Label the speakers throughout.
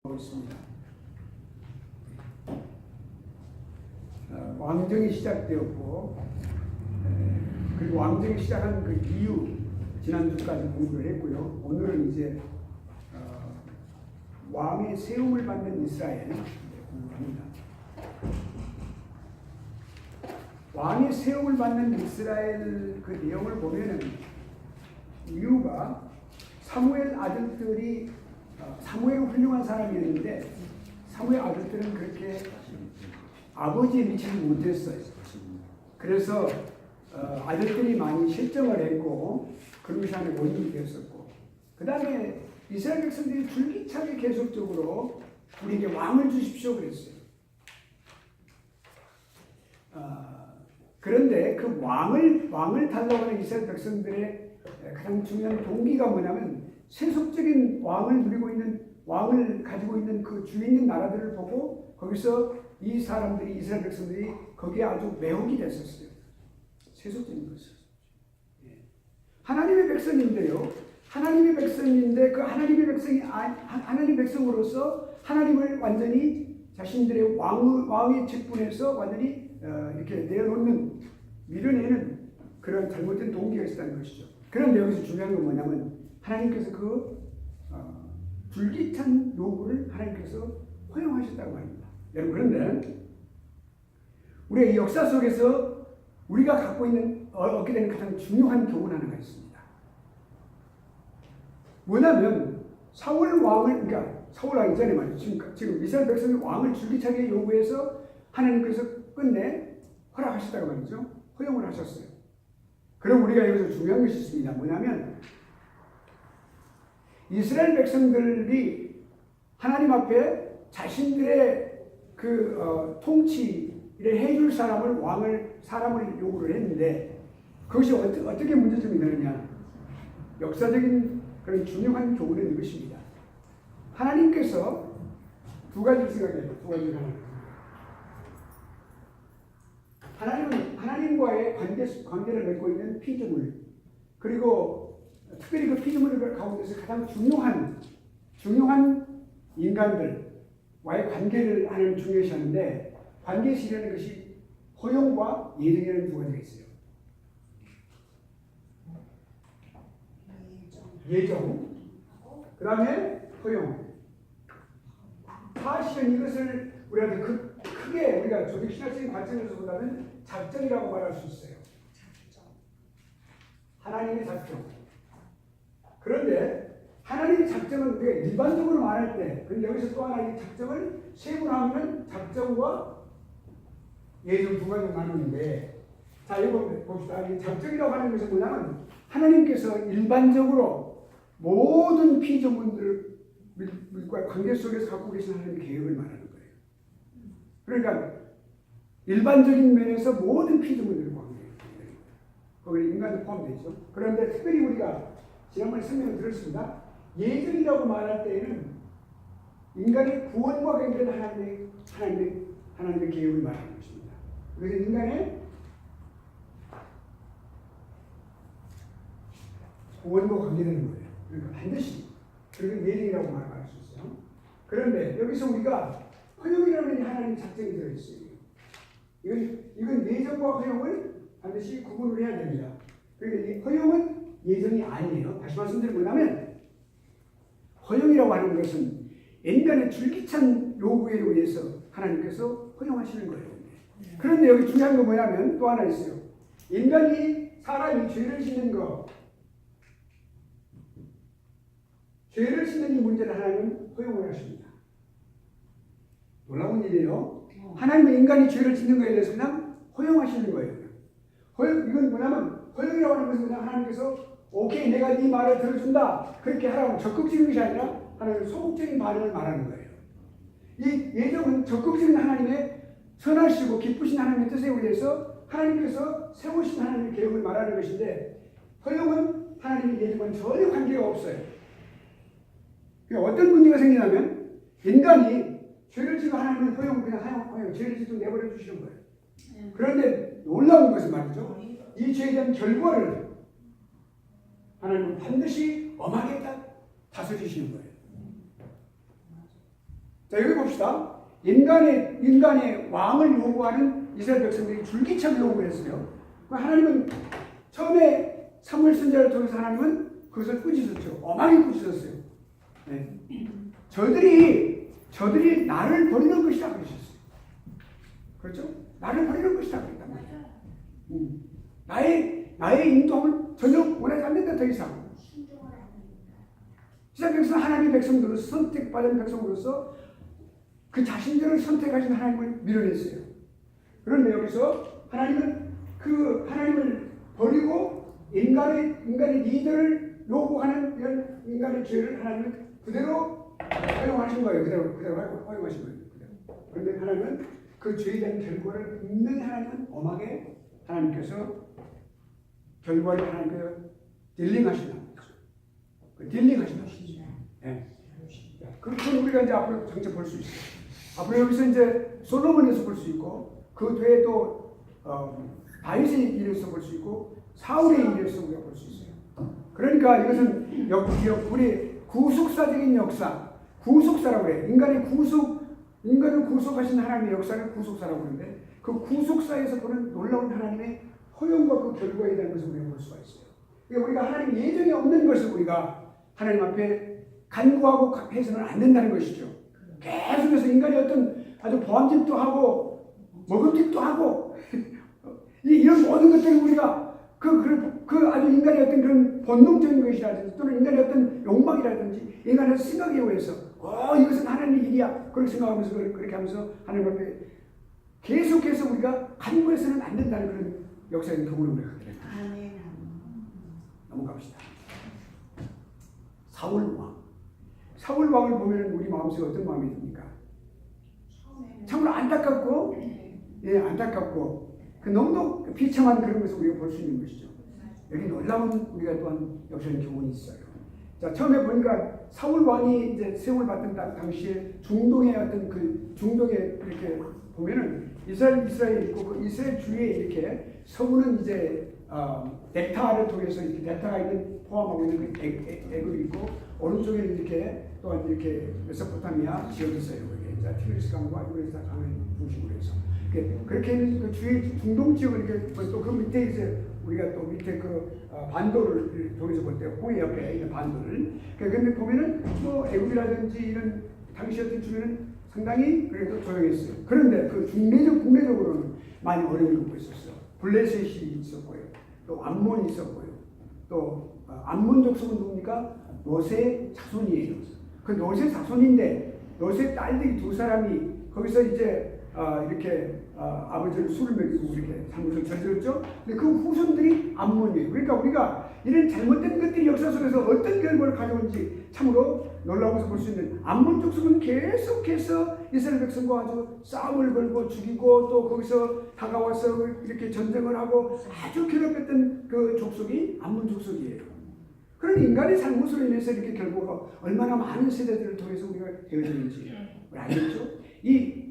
Speaker 1: 있습니다. 왕정이 시작되었고, 그리고 왕정이 시작한 그 이유 지난주까지 공부를 했고요. 오늘은 이제 왕의 세움을 받는 이스라엘 공부합니다. 왕의 세움을 받는 이스라엘 그 내용을 보면은 이유가 사무엘 아들들이 사무엘은 훌륭한 사람이었는데 사무엘 아들들은 그렇게 아버지에 미치지 못했어요. 그래서 아들들이 많이 실정을 했고 그루시안의 원인이 되었었고, 그 다음에 이스라엘 백성들이 줄기차게 계속적으로 우리에게 왕을 주십시오 그랬어요. 그런데 그 왕을 달라고 하는 이스라엘 백성들의 가장 중요한 동기가 뭐냐면, 세속적인 왕을 누리고 있는, 왕을 가지고 있는 그 주위 있는 나라들을 보고 거기서 이 사람들이, 이스라엘 백성들이 거기에 아주 매혹이 됐었어요. 세속적인 것이었어요. 하나님의 백성인데요. 하나님의 백성인데 그 하나님의 백성이 하나님의 백성으로서 하나님을 완전히 자신들의 왕의 직분에서 완전히 이렇게 내려놓는, 밀어내는 그런 잘못된 동기가 있었다는 것이죠. 그런데 여기서 중요한 건 뭐냐면, 하나님께서 그 줄기찬 요구를 하나님께서 허용하셨다고 합니다. 여러분, 그런데 우리의 역사 속에서 우리가 갖고 있는 얻게 되는 가장 중요한 교훈 하나가 있습니다. 뭐냐면 사울 왕을, 그러니까 사울 왕 이전에 말이죠. 지금 이스라엘 백성이 왕을 줄기차게 요구해서 하나님께서 끝내 허락하셨다고 말이죠. 허용을 하셨어요. 그럼 우리가 여기서 중요한 것이 있습니다. 뭐냐면 이스라엘 백성들이 하나님 앞에 자신들의 그 통치를 해줄 사람을, 사람을 요구를 했는데, 그것이 어떻게 문제점이 되느냐? 역사적인 그런 중요한 교훈은 이것입니다. 하나님께서 두 가지를 생각해요. 두 가지를 하나님은 하나님과의 관계를 맺고 있는 피조물, 그리고 특별히 그 피조물 가운데서 가장 중요한 인간들과의 관계를 하나님 중요시하는데, 관계시라는 것이 허용과 예정이라는 두 가지가 있어요. 예정, 그 다음에 허용. 사실은 이것을 우리가 크게 우리가 조직 신학적인 관점에서 보다는 작정이라고 말할 수 있어요. 하나님의 작정. 그런데 하나님의 작정은 우리가 일반적으로 말할 때, 그런데 여기서 또 하나 이 작정을 세분화하면 작정과 예정 두 가지로 나누는데, 자, 이거 봅시다. 이 작정이라고 하는 것은 뭐냐면, 하나님께서 일반적으로 모든 피조물들과 관계 속에서 갖고 계신 하나님의 계획을 말하는 거예요. 그러니까 일반적인 면에서 모든 피조물들과 관계해요. 거기에 인간도 포함되죠. 그런데 특별히 우리가 지난번에 설명을 들었습니다. 예정이라고 말할 때에는 인간의 구원과 관계된 하나님의 계획을 말하는 것입니다. 그래서 인간의 구원과 관계되는 거예요. 그러니까 반드시, 그리고 예정이라고 말할 수 있어요. 그런데 여기서 우리가 허용이라는 하나님의 작정이 들어있어요. 이건 예정과 허용을 반드시 구분을 해야 됩니다. 그러니까 이 허용은 예정이 아니에요. 다시 말씀드리면 뭐냐면, 허용이라고 하는 것은 인간의 줄기찬 요구에 의해서 하나님께서 허용하시는 거예요. 그런데 여기 중요한 건 뭐냐면 또 하나 있어요. 사람이 죄를 짓는 거, 죄를 짓는 이 문제를 하나님은 허용을 하십니다. 놀라운 일이에요. 하나님은 인간이 죄를 짓는 것에 대해서 그냥 허용하시는 거예요. 이건 뭐냐면, 허용이라고 하는 것은 그냥 하나님께서 오케이, 내가 네 말을 들어준다, 그렇게 하라고 적극적인 것이 아니라 하나님의 소극적인 반응을 말하는 거예요. 이 예정은 적극적인 하나님의 선하시고 기쁘신 하나님의 뜻에 의해서 하나님께서 세우신 하나님의 계획을 말하는 것인데, 허용은 하나님의 예정과는 전혀 관계가 없어요. 어떤 문제가 생기냐면, 인간이 죄를 지면 하나님은 허용, 죄를 지면 내버려 주시는 거예요. 그런데 놀라운 것은 말이죠, 이 죄에 대한 결과를 하나님은 반드시 엄하게 다스리시는 거예요. 자, 여기 봅시다. 인간의 왕을 요구하는 이스라엘 백성들이 줄기차게 요구를 했어요. 하나님은 처음에 사무엘 선지자를 통해서 하나님은 그것을 꾸짖었죠. 엄하게 꾸짖었어요. 네. 저들이 나를 버리는 것이다 그러셨어요. 그렇죠? 나를 버리는 것이다 그랬단 말이에요. 나의 인도함을 전혀 원하지 않는다 더 이상. 이스라엘 백성은 하나님의 백성들로서 선택받은 백성으로서 그 자신들을 선택하신 하나님을 밀어냈어요. 그런데 여기서 하나님은 그 하나님을 버리고 인간의 리더를 요구하는 이런 인간의 죄를 하나님은 그대로 허용하신 거예요. 그대로 허용하신 거예요. 그런데 하나님은 그 죄에 대한 결과를 분명히 하나님은 엄하게 하나님께서 결과를 하나님께서 딜링하신다. 딜링하신다. 예. 그건 우리가 이제 앞으로 장차 볼 수 있어요. 앞으로 여기서 이제 솔로몬에서 볼 수 있고 그 뒤에 또 다윗의 일에서 볼 수 있고 사울의 일에서 우리가 볼 수 있어요. 그러니까 이것은 우리 구속사적인 역사, 구속사라고 그래요. 인간을 구속하신 하나님의 역사를 구속사라고 하는데 그 구속사에서 보는 놀라운 하나님의 허용과 그 결과에 대한 것을 우리가 볼 수가 있어요. 그러니까 우리가 하나님 예정에 없는 것을 우리가 하나님 앞에 간구하고 해서는 안 된다는 것이죠. 계속해서 인간이 어떤 아주 보암짓도 하고 먹음짓도 하고 이런 모든 것들을 우리가 그 아주 인간의 어떤 그런 본능적인 것이라든지 또는 인간의 어떤 욕망이라든지 인간의 생각에 의해서 이것은 하나님의 일이야 그렇게 생각하면서 그렇게 하면서 하나님 앞에 계속해서 우리가 간구해서는 안 된다는 그런 역사적인 경우를 우리가 하게 됩니다. 넘어갑시다. 사울 왕을 보면 우리 마음속에 어떤 마음이 듭니까? 참으로 안타깝고, 안타깝고, 너무도 비참한 그런 것을 우리가 볼 수 있는 것이죠. 여기 놀라운 우리가 또한 역사적인 교훈이 있어요. 자, 처음에 보니까 사울 왕이 이제 세움을 받던 당시에 중동의 어떤 중동에 이렇게 보면은 이스라엘이 있고 그 이스라엘 주위에 이렇게 서구는 이제 넥타를 통해서 이렇게 넥타가 있는 포함하고 있는 그 애굽이 있고 오른쪽에는 이렇게 또한 이렇게 메소포타미아 지역이 있어요. 자, 티그리스 강과 유브라이스 강을 중심으로 해서 그렇게 있는 그 주위 중동 지역을 이렇게 또 그 밑에 이제 우리가 또 밑에 반도를 통해서 볼 때 홍해 옆에 있는 반도를 그런데 보면은 뭐 애굽이라든지 이런 당시 어떤 주변은 상당히 그래도 조용했어요. 그런데 그 국내적으로는 많이 어려움을 겪고 있었어요. 블레셋이 있었고요. 또 암몬이 있었고요. 또 암몬 족속은 누굽니까? 노세 자손이에요. 그 노세 자손인데 노세 딸들이 두 사람이 거기서 이제 이렇게 아버지를 술을 먹이고 이렇게 잘못을 저질렀죠. 근데 그 후손들이 암몬이에요. 그러니까 우리가 이런 잘못된 것들이 역사 속에서 어떤 결과를 가져온지 참으로 놀라워서 볼 수 있는 암몬 족속은 계속해서 이스라엘 백성과 아주 싸움을 걸고 죽이고 또 거기서 다가와서 이렇게 전쟁을 하고 아주 괴롭혔던 그 족속이 암몬 족속이에요. 그런 인간의 잘못으로 인해서 이렇게 결과가 얼마나 많은 세대들을 통해서 우리가 되어지는지 알겠죠? 이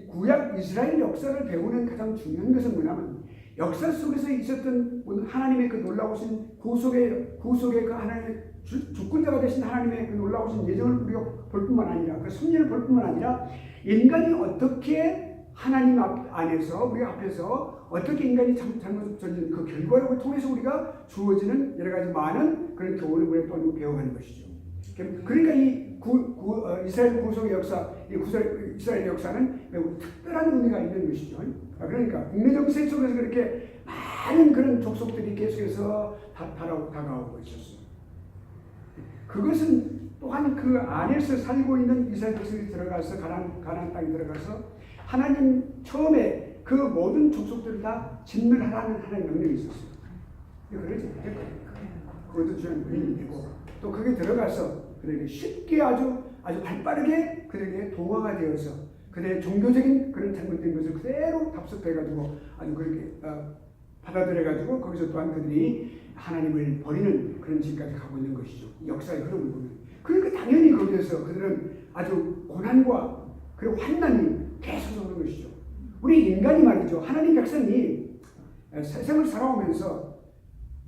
Speaker 1: 구약 이스라엘 역사를 배우는 가장 중요한 것은 뭐냐면 역사 속에서 있었던 하나님의 그 놀라우신 구속의 그 하나님의 주권자가 되신 하나님의 그 놀라우신 예정을 우리가 볼 뿐만 아니라 그 섭리를 볼 뿐만 아니라 인간이 어떻게 하나님 안에서 우리 앞에서 어떻게 인간이 잘못을 저지른 그 결과를 통해서 우리가 주어지는 여러 가지 많은 그런 교훈을 우리가 또 배워가는 것이죠. 그러니까 이 이스라엘 구속의 역사, 이스라엘 역사는 매우 특별한 의미가 있는 것이죠. 그러니까 국내 정세 속에서 그렇게 많은 그런 족속들이 계속해서 다가오고 있었어요. 그것은 또한 그 안에서 살고 있는 이스라엘 백성이 들어가서 가나안 땅에 들어가서 하나님 처음에 그 모든 족속들을 다 진멸하라는 하나님의 명령이 있었어요. 그러지 못했거든요. 그것도 중요한 의미이 되고 또 그게 들어가서 그들에게 쉽게 아주 발빠르게 그들에게 동화가 되어서 그들의 종교적인 그런 잘못된 것을 그대로 답습해가지고 아주 그렇게 받아들여가지고 거기서 또한 그들이 하나님을 버리는 그런 지까지 가고 있는 것이죠. 역사의 흐름을 보면. 그러니까 당연히 거기에서 그들은 아주 고난과 그리고 환난이 계속 오는 것이죠. 우리 인간이 말이죠. 하나님 백성이 세상을 살아오면서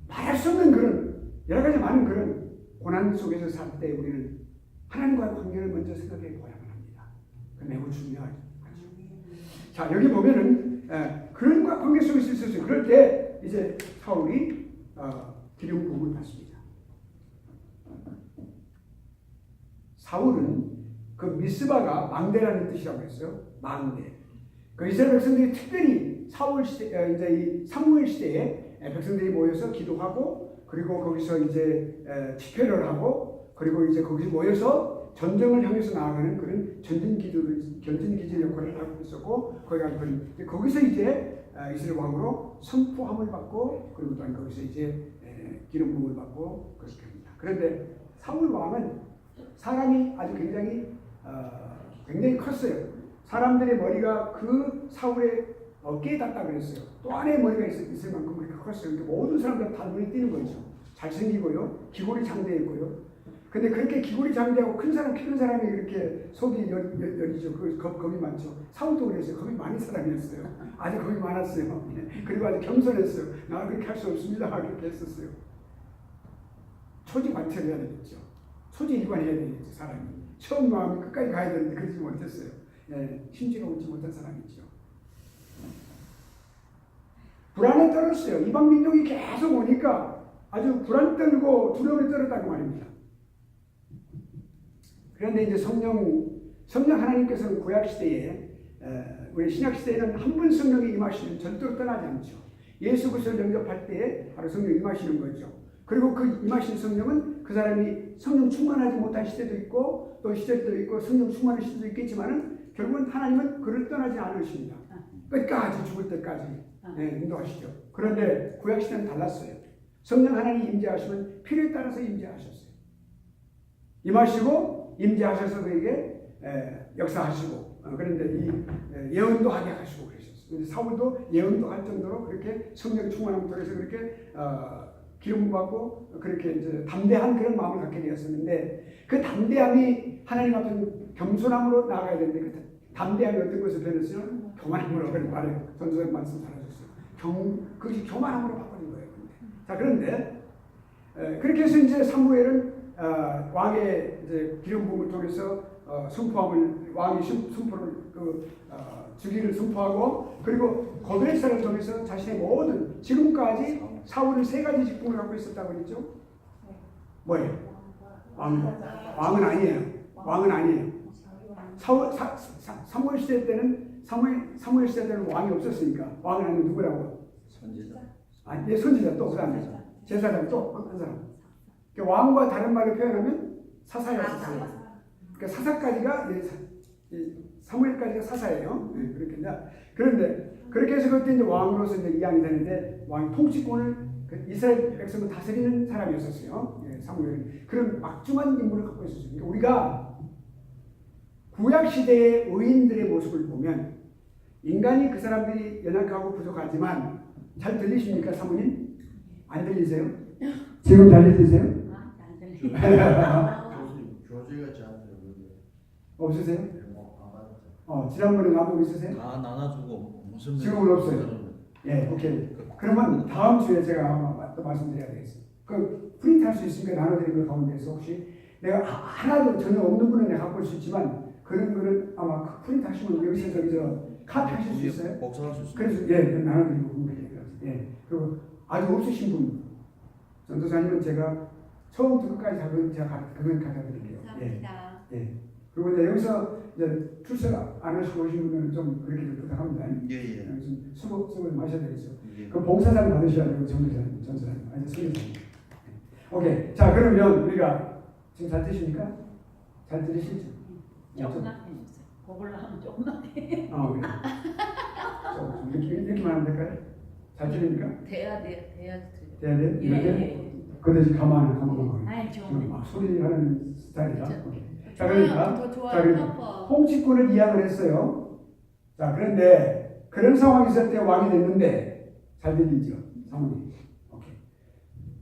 Speaker 1: 말할 수 없는 그런 여러 가지 많은 그런 고난 속에서 살 때 우리는 하나님과의 관계를 먼저 생각해 보아야만 합니다. 매우 중요하죠. 자, 여기 보면은 그런 관계 속에 있었어요. 그럴 때 이제 사울이 기름 부음을 받습니다. 사울은 그 미스바가 망대라는 뜻이라고 했어요. 망대. 그 이스라엘 백성들이 특별히 사울 시대, 이제 이 사무엘 시대에 백성들이 모여서 기도하고, 그리고 거기서 이제 집회를 하고, 그리고 이제 거기서 모여서 전쟁을 향해서 나아가는 그런 전진 기지 역할을 하고 있었고, 거기서 이제 이스라엘 왕으로 선포함을 받고, 그리고 또한 거기서 이제 기름 부음을 받고 그렇게 합니다. 그런데 사울 왕은 사람이 아주 굉장히 컸어요. 사람들의 머리가 그 사울의 어깨에 닿다 그랬어요. 또 안에 머리가 있을 만큼 그렇게 컸어요. 그러니까 모든 사람들 다 눈에 띄는 거죠. 잘생기고요, 기골이 장대했고요. 근데 그렇게 기골이 장대하고 큰 사람, 키 큰 사람이 이렇게 속이 여리죠. 겁이 많죠. 사울도 그랬어요. 겁이 많은 사람이었어요. 아주 겁이 많았어요. 그리고 아주 겸손했어요. 나 그렇게 할 수 없습니다. 그렇게 했었어요. 초지관철해야 되겠죠. 초지일관해야 되겠죠. 사람이. 처음 마음이 끝까지 가야 되는데 그러지 못했어요. 심지가 오지 못한 사람이죠. 불안에 떨었어요. 이방 민족이 계속 오니까 아주 불안 떨고 두려움에 떨었다고 말입니다. 그런데 이제 성령 하나님께서는 구약시대에, 우리 신약시대에는 한 번 성령이 임하시면 절대로 떠나지 않죠. 예수 그리스도를 영접할 때에 바로 성령이 임하시는 거죠. 그리고 그 임하신 성령은 그 사람이 성령 충만하지 못한 시대도 있고, 또 시대도 있고, 성령 충만한 시대도 있겠지만은, 결국은 하나님은 그를 떠나지 않으십니다. 끝까지, 죽을 때까지 인도하시죠. 그런데 구약시대는 달랐어요. 성령 하나님이 임재하시면 필요에 따라서 임재하셨어요. 임하시고 임재하셔서 그에게 역사하시고, 그런데 이 예언도 하게 하시고 그러셨어요. 사울도 예언도 할 정도로 그렇게 성령 충만함 속에서 그렇게 기름 받고 그렇게 이제 담대한 그런 마음을 갖게 되었었는데, 그 담대함이 하나님 앞에 겸손함으로 나아가야 되는데, 그 담대함이 어떤 것을 변했어요? 교만함으로. 그런 말을 전도사님 말씀 잘하셨어요. 그것이 교만함으로 바꿔진 거예요. 자, 그런데 그렇게 해서 이제 사무엘은 왕의 이제 기름 부음을 통해서 왕이 선포를 주기를 선포하고, 그리고 고벨사를 통해서 자신의 모든 지금까지 사울은 세 가지 직분을 갖고 있었다고 그랬죠. 뭐예요? 왕은 아니에요. 왕은 아니에요. 사무엘 시대 때는 사무엘 시대 때는 왕이 없었으니까 왕은 아니면 누구라고? 선지자. 아니, 선지자 또 그다음에 제사장 또 한 사람. 왕과 다른 말을 표현하면 사사였어요. 그러니까 사사까지가 사무엘까지가 사사예요. 그런데 그렇게 해서 그때 이제 왕으로서 이제 이양이 되는데, 왕 통치권을 이스라엘 백성을 다스리는 사람이었었어요. 사무엘은 그런 막중한 임무를 갖고 있었어요. 그러니까 우리가 구약 시대의 의인들의 모습을 보면 인간이 그 사람들이 연약하고 부족하지만, 잘 들리십니까, 사모님? 안 들리세요? 지금 잘 들리세요?
Speaker 2: 안 들리세요.
Speaker 3: 교수가 저한테
Speaker 1: 없으세요? 지난번에 나보고 있으세요?
Speaker 3: 다 나눠주고 무슨
Speaker 1: 지금은 없어요. 예, 오케이. 그러면 다음 주에 제가 또 말씀드려야 되겠어요. 그 프린트 할 수 있으니까 나눠드리는 가운데서 혹시 내가 하나도 전혀 없는 분은 내가 갖고 올 수 있지만, 그런 거는 아마 프린트 하시면 여기서 저기서 카피 하실 수 있어요?
Speaker 3: 복사할 수 있어요.
Speaker 1: 그래서 나눠드리고 그리고 아주 없으신 분, 전도사님은 제가 처음부터 끝까지 제가 그걸 갖다 드릴게요.
Speaker 2: 감사합니다.
Speaker 1: 그리고 이제 여기서 이제 출석 안 하시고 오신 분들은 좀 그렇게 부탁합니다.
Speaker 3: 예.
Speaker 1: 수고 마셔야 되겠죠.
Speaker 3: 예.
Speaker 1: 그 봉사장 받으셔야 되고, 전도사님, 아니 선교사님. 오케이. 자, 그러면 우리가 지금 잘 드십니까? 잘 들으시죠?
Speaker 2: 조금만 해주세요. 그걸로 하면 조금만 해.
Speaker 1: 이렇게만 하면 될까요? 잘 들립니까?
Speaker 2: 돼야 돼요.
Speaker 1: 돼야 돼?
Speaker 2: 예,
Speaker 1: 이렇게? 근데 지금 가만히.
Speaker 2: 아니, 좀.
Speaker 1: 막 소리하는 스타일이다.
Speaker 2: 그렇죠.
Speaker 1: 오케이. 자,
Speaker 2: 좋아요.
Speaker 1: 그러니까.
Speaker 2: 더 좋아요.
Speaker 1: 자, 그러니까 통치권을 이양을 했어요. 자, 그런데 그런 상황이 있을 때 왕이 됐는데, 잘 들리죠? 사모님. 오케이.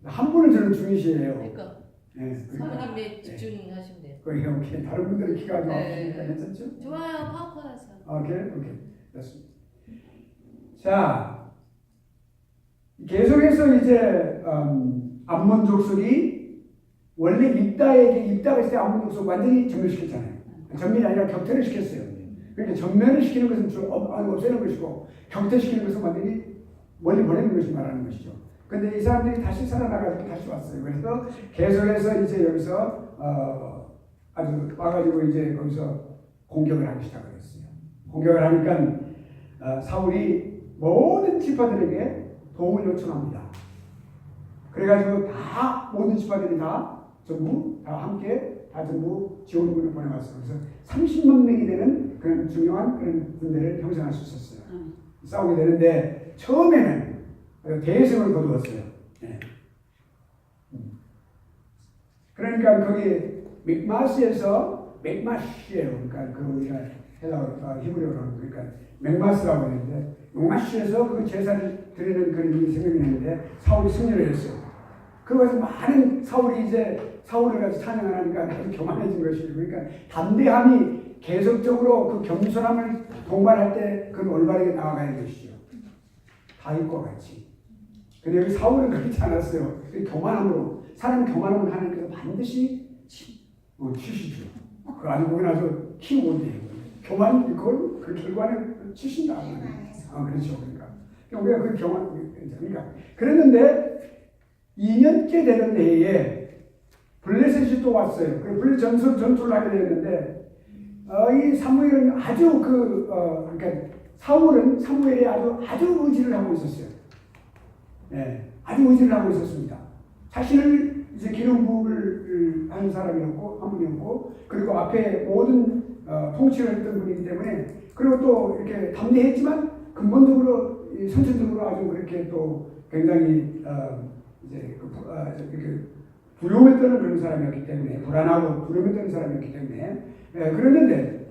Speaker 1: 한 분을 저는 중요시해요.
Speaker 2: 그러니까
Speaker 1: 그러니까.
Speaker 2: 사모님에 집중하시면 돼요.
Speaker 1: 오케이. 다른 분들은 키가 좀
Speaker 2: 네.
Speaker 1: 아프니까 괜찮죠?
Speaker 2: 좋아요. 파워풀하세요.
Speaker 1: 오케이. 됐습니다. 자, 계속해서 이제 암몬 족속이 원래 입다가 있을 때 암몬 족속 완전히 정멸시켰잖아요. 정멸이 아니라 격퇴를 시켰어요. 그러니까 전면을 시키는 것은 없애는 것이고 격퇴시키는 것은 완전히 멀리 보내는 것이 말하는 것이죠. 근데 이 사람들이 다시 살아나가지고 다시 왔어요. 그래서 계속해서 이제 여기서 아주 와가지고 이제 거기서 공격을 하기 시작을 했어요. 공격을 하니까 사울이 모든 지파들에게 도움을 요청합니다. 그래가지고 다 모든 지파들이 다 전부 다 함께 다 전부 지원군을 보내왔어요. 그래서 30만 명이 되는 그런 중요한 그런 군대를 형성할 수 있었어요. 싸우게 되는데 처음에는 대승을 거두었어요. 네. 그러니까 거기 맥마스에서 맥마시에요. 그러니까 그 우리가 헬라어 히브리어로 그러니까 맥마스라고 하는데 맥마시에서 그 제사를 드리는 그런 일이 생각이 나는데 사울이 승리를 했어요. 그러고서 많은 사울이 이제 사울을 가지고 찬양을 하니까 아주 교만해진 것이고 그러니까 담대함이 계속적으로 그 겸손함을 동반할 때 그건 올바르게 나아가는 것이죠. 다윗과 같이. 근데 여기 사울은 그렇지 않았어요. 교만함으로 사람 교만함을 하나님께서 반드시 치시죠. 그 아주 그건 아주 키워드예요. 교만 그걸 그 결과는 치신다. 그렇죠. 그러니까 우리가 그 교만 그러니까 그랬는데 2년째 되는 해에 블레셋이 또 왔어요. 그 블레셋 전투를 하게 되었는데 이 사무엘은 아주 그러니까 사무엘이 아주 의지를 하고 있었어요. 네, 아주 의지를 하고 있었습니다. 자신을 이제 기름 부음을 하는 사람이었고 한 분이었고 그리고 앞에 모든 통치를 했던 분이기 때문에 그리고 또 이렇게 담대했지만 근본적으로 선천적으로 아주 그렇게 또 굉장히 이제 이렇게 두려움에 떠는 그런 사람이었기 때문에 불안하고 두려움에 떠는 사람이었기 때문에 그랬는데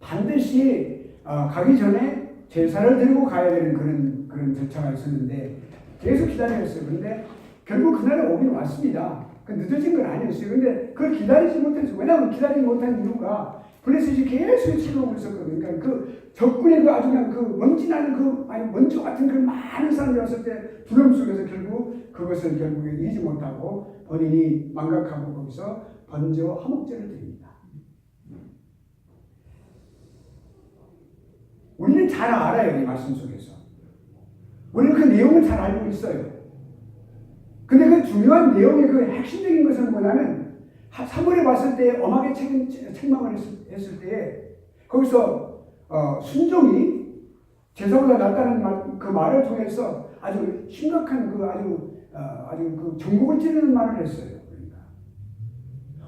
Speaker 1: 반드시 가기 전에 제사를 드리고 가야 되는 그런 절차가 있었는데 계속 기다렸어요. 그런데 결국 그날이 오긴 왔습니다. 늦어진 건 아니었어요. 그런데 그걸 기다리지 못했어요. 왜냐하면 기다리지 못한 이유가 블레셋이 계속 치러오고 있었거든요. 그러니까 그 적군의 그 아주 그냥 그 먼지 나는 먼지 같은 그 많은 사람이 왔을 때 두려움 속에서 결국 그것을 결국에 이기지 못하고 본인이 망각하고 거기서 번제와 화목제를 드립니다. 우리는 잘 알아요. 이 말씀 속에서. 우리는 그 내용을 잘 알고 있어요. 근데 그 중요한 내용의 그 핵심적인 것은 뭐냐면 사무엘에 봤을 때 엄하게 책망을 했을 때 거기서 순종이 제사보다 낫다는 그 말을 통해서 아주 심각한 아주 그 전국을 찌르는 말을 했어요. 그러니까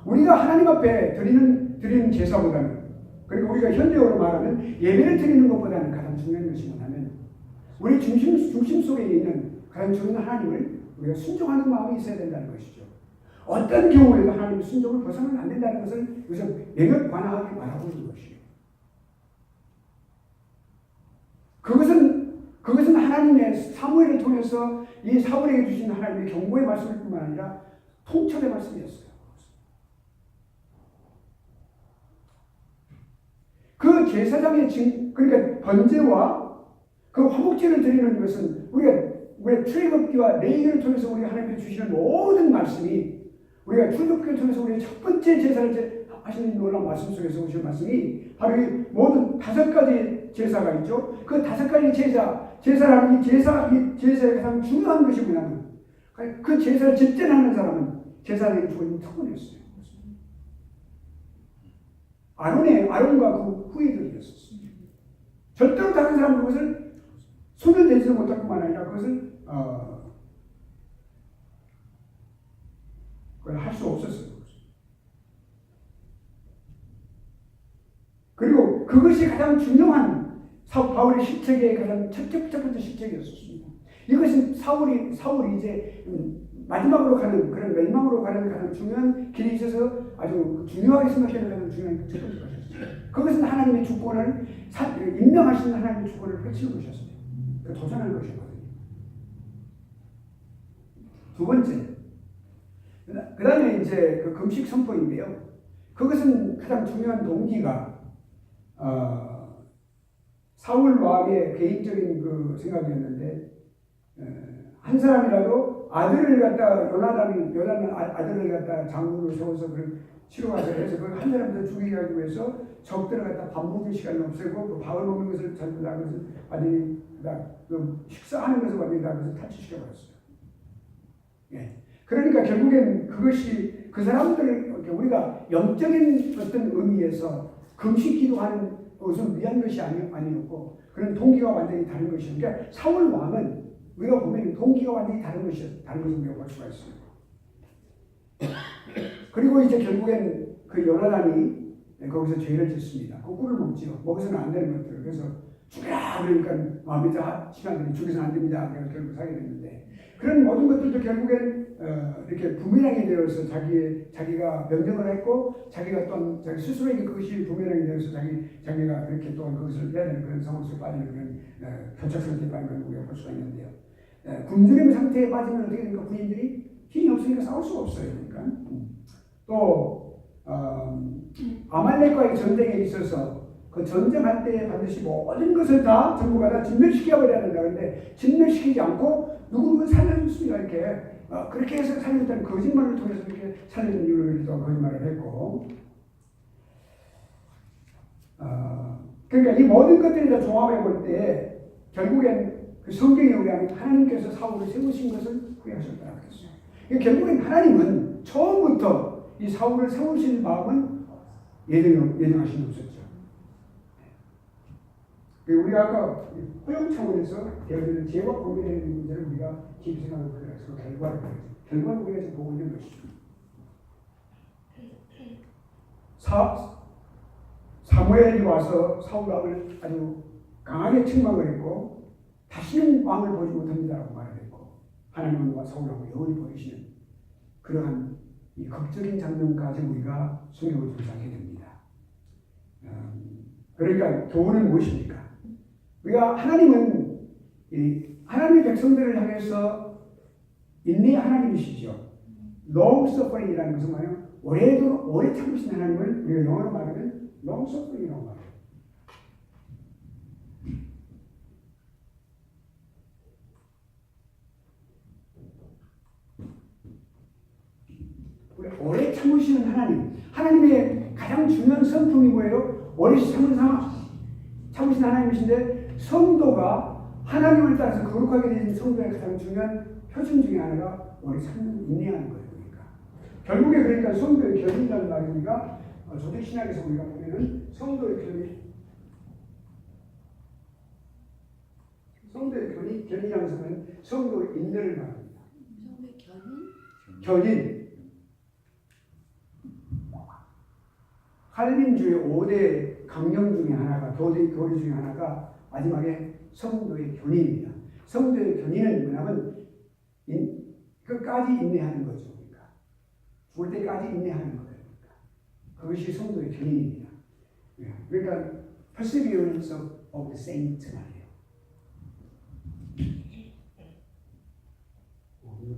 Speaker 1: 우리가 하나님 앞에 드리는 제사보다는 그리고 우리가 현대어로 말하면 예배를 드리는 것보다는 가장 중요한 것이 뭐냐면 우리 중심 속에 있는 가장 중요한 하나님을 우리가 순종하는 마음이 있어야 된다는 것이죠. 어떤 경우에도 하나님의 순종을 벗어나면 안 된다는 것을 여기서 명확 관하하게 말하고 있는 것이에요. 그것은 하나님의 사무엘을 통해서 이 사울에게 주신 하나님의 경고의 말씀일 뿐만 아니라 통첩의 말씀이었어요. 그 제사장의 그러니까 번제와 그 화목제를 드리는 것은 우리가 출애굽기와 레위기를 통해서 우리 하나님께 주시는 모든 말씀이 우리가 출애굽기를 통해서 우리의 첫 번째 제사를 하시는 놀라운 말씀 속에서 오신 말씀이 바로 이 모든 5가지 제사가 있죠. 그 5가지 제사라는 이 제사의 가장 중요한 것이 뭐냐면 그 제사를 집전하는 사람은 제사장이 주어진 특권이었어요. 아론과 그 후예들이었었어요. 절대로 다른 사람은 그것을 손을 대지 못할 뿐만 아니라 그걸 할 수 없었어요. 그리고 그것이 가장 중요한 바울의 실책의 가장 첫 번째 실책이었습니다. 이것은 사울이 이제 마지막으로 가는 그런 멸망으로 가는 가장 중요한 길에 있어서 아주 중요하게 생각하는 가장 중요한 첫 번째 것이었어요. 그것은 하나님의 주권을 임명하시는 하나님의 주권을 펼치는 것이었어요. 도전하는 것이거든요. 두 번째, 그 다음에 이제 그 금식 선포인데요. 그것은 가장 중요한 동기가 사울 왕의 개인적인 그 생각이었는데 한 사람이라도 아들을 갖다 요나단 아들을 갖다 장군으로 세워서 그 치료가서 해서 그 한 사람들 죽이게 하기 위해서 적들을 갖다 밥 먹는 시간을 없애고 그 밥을 먹는 것을 전부 다 그것을 완전히 그 식사하는 것을 완전히 다 그것을 탈취시켜 버렸어요. 예. 그러니까 결국엔 그것이 그 사람들 우리가 영적인 어떤 의미에서 금식 기도하는 것을 위한 것이 아니었고 그런 동기가 완전히 다른 것이요. 그러니까 사울 왕은 우리가 보면 동기가 완전히 다른 것을 우리가 볼 수가 있어요. 그리고 이제 결국엔 그 요나단이 거기서 죄를 짓습니다. 그 꿀을 먹지요. 먹어서는 안 되는 것들을. 그래서 죽여라 그러니까 마음이 시간들이 죽여서는 안 됩니다. 그래서 결국 사게 됐는데 그런 모든 것들도 결국엔 이렇게 부메랑이 되어서 자기가 명령을 했고 자기가 또한 자기 스스로에게 그것이 부메랑이 되어서 자기가 그렇게 또한 그것을 해야 되는 그런 상황 속에 빠지는 그런 교착 상태에 빠지는 걸 우리가 볼 수가 있는데요. 굶주림 상태에 빠지면 어떻게 됩니까? 군인들이 힘이 없으니까 싸울 수가 없어요. 그러니까 또 아말렉과의 전쟁에 있어서 그 전쟁할 때 반드시 모든 것을 다 전부 다 진멸시켜버려야 된다. 그런데 진멸시키지 않고 누구는 살려줬습니다. 이렇게 그렇게 해서 살려줬다는 거짓말을 통해서 이렇게 살려준 이유를 또 거짓말을 했고 그러니까 이 모든 것들을 다 종합해 볼 때 결국엔 그 성경에 의하면 하나님께서 사울을 세우신 것을 후회하셨다고 했어요. 결국엔 하나님은 처음부터 이 사울을 세우실 마음은 예정하신 없었죠. 우리가 아까 허용 차원에서 되어지는 죄와 범죄에 대한 문제를 우리가 깊이 생각하고 그 결과를 우리가 지금 보고 있는 것이죠. 사무엘이 와서 사울 왕을 아주 강하게 책망을 했고 다시는 왕을 보지 못합니다라고 말을 했고 하나님은 사울 왕을 영원히 버리시는 그러한 이 극적인 장면까지 우리가 성경을 조사하게 됩니다. 그러니까 교훈은 무엇입니까? 우리가 하나님은 하나님의 백성들을 향해서 인내의 하나님이시죠. long suffering이라는 것은 뭐예요? 오래 참으신 하나님을 우리가 영어로 말하면 long suffering이라고 말해요. 오래 참으시는 하나님의 가장 중요한 성품이 뭐예요? 오래 참으신 하나님이신데 성도가 하나님을 따라서 거룩하게 되는 성도의 가장 중요한 표준 중에 하나가 오래 참는 인내하는 거예요. 그러니까 결국에 그러니까 성도의 견인이라는 말이 우리가 조대 신학에서 우리가 보면은 성도의 견인이라는 것은 성도의 인내를 말합니다.
Speaker 2: 성도의
Speaker 1: 견인. 칼빈주의 5대 강령 중에 하나가 교리 중에 하나가 마지막에 성도의 견인입니다. 성도의 견인은 뭐냐면 끝까지 인내하는 거죠. 그러니까 죽을 때까지 인내하는 거예요. 그러니까 그것이 성도의 견인입니다. 그러니까 perseverance of the saints 말이에요.